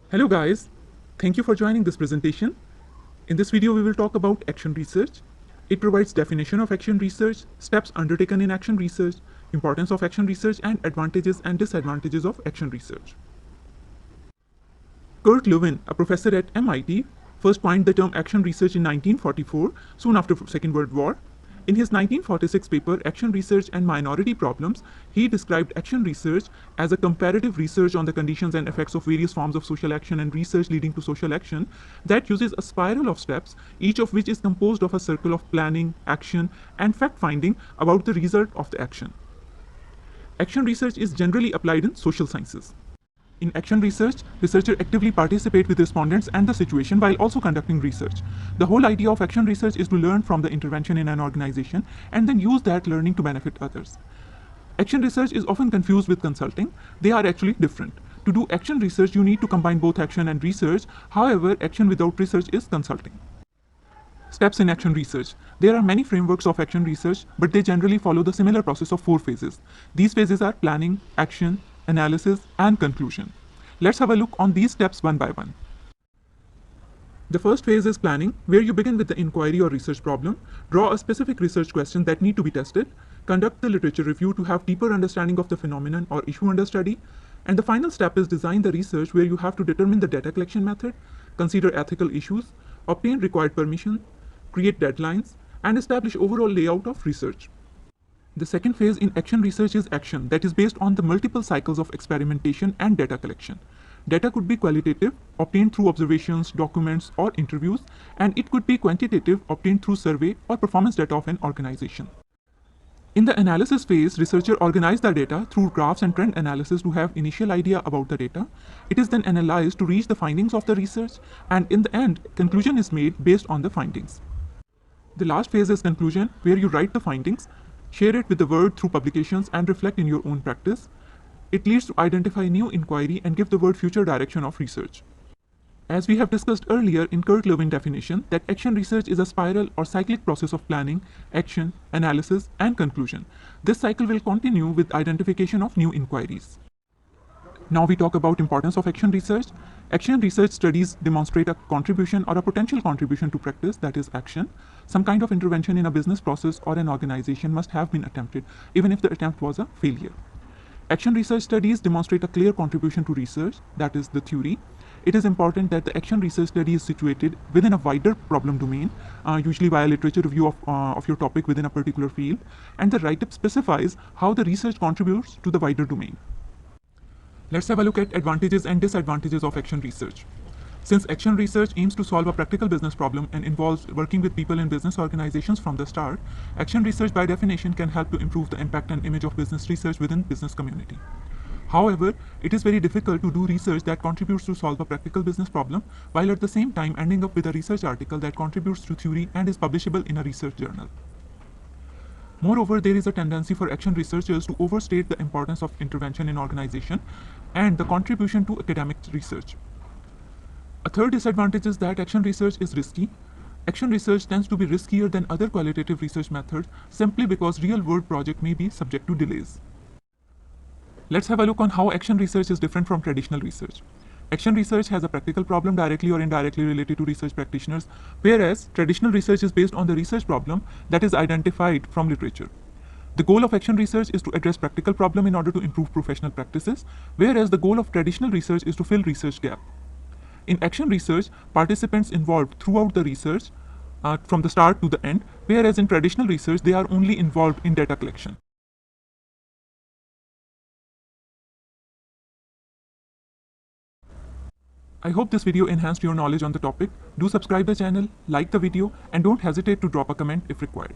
Hello guys, thank you for joining this presentation. In this video we will talk about action research. It provides definition of action research, steps undertaken in action research, importance of action research and advantages and disadvantages of action research. Kurt Lewin, a professor at MIT, first coined the term action research in 1944, soon after the Second World War. In his 1946 paper, Action Research and Minority Problems, he described action research as a comparative research on the conditions and effects of various forms of social action and research leading to social action that uses a spiral of steps, each of which is composed of a circle of planning, action, and fact-finding about the result of the action. Action research is generally applied in social sciences. In action research, researchers actively participate with respondents and the situation while also conducting research. The whole idea of action research is to learn from the intervention in an organization and then use that learning to benefit others. Action research is often confused with consulting. They are actually different. To do action research, you need to combine both action and research. However, action without research is consulting. Steps in action research. There are many frameworks of action research, but they generally follow the similar process of 4 phases. These phases are planning, action, analysis, and conclusion. Let's have a look on these steps one by one. The first phase is planning, where you begin with the inquiry or research problem, draw a specific research question that need to be tested, conduct the literature review to have deeper understanding of the phenomenon or issue under study, and the final step is design the research, where you have to determine the data collection method, consider ethical issues, obtain required permission, create deadlines, and establish overall layout of research. The second phase in action research is action, that is based on the multiple cycles of experimentation and data collection. Data could be qualitative, obtained through observations, documents, or interviews, and it could be quantitative, obtained through survey or performance data of an organization. In the analysis phase, researchers organize the data through graphs and trend analysis to have initial idea about the data. It is then analyzed to reach the findings of the research, and in the end, conclusion is made based on the findings. The last phase is conclusion, where you write the findings, share it with the world through publications, and reflect in your own practice. It leads to identify new inquiry and give the world future direction of research. As we have discussed earlier in Kurt Lewin definition, that action research is a spiral or cyclic process of planning, action, analysis, and conclusion. This cycle will continue with identification of new inquiries. Now we talk about importance of action research. Action research studies demonstrate a contribution or a potential contribution to practice, that is action. Some kind of intervention in a business process or an organization must have been attempted, even if the attempt was a failure. Action research studies demonstrate a clear contribution to research, that is the theory. It is important that the action research study is situated within a wider problem domain, usually via literature review of your topic within a particular field, and the write-up specifies how the research contributes to the wider domain. Let's have a look at advantages and disadvantages of action research. Since action research aims to solve a practical business problem and involves working with people in business organizations from the start, action research by definition can help to improve the impact and image of business research within business community. However, it is very difficult to do research that contributes to solve a practical business problem, while at the same time ending up with a research article that contributes to theory and is publishable in a research journal. Moreover, there is a tendency for action researchers to overstate the importance of intervention in organization and the contribution to academic research. A third disadvantage is that action research is risky. Action research tends to be riskier than other qualitative research methods simply because real-world projects may be subject to delays. Let's have a look on how action research is different from traditional research. Action research has a practical problem directly or indirectly related to research practitioners, whereas traditional research is based on the research problem that is identified from literature. The goal of action research is to address practical problem in order to improve professional practices, whereas the goal of traditional research is to fill research gap. In action research, participants involved throughout the research from the start to the end, whereas in traditional research, they are only involved in data collection. I hope this video enhanced your knowledge on the topic. Do subscribe the channel, like the video, and don't hesitate to drop a comment if required.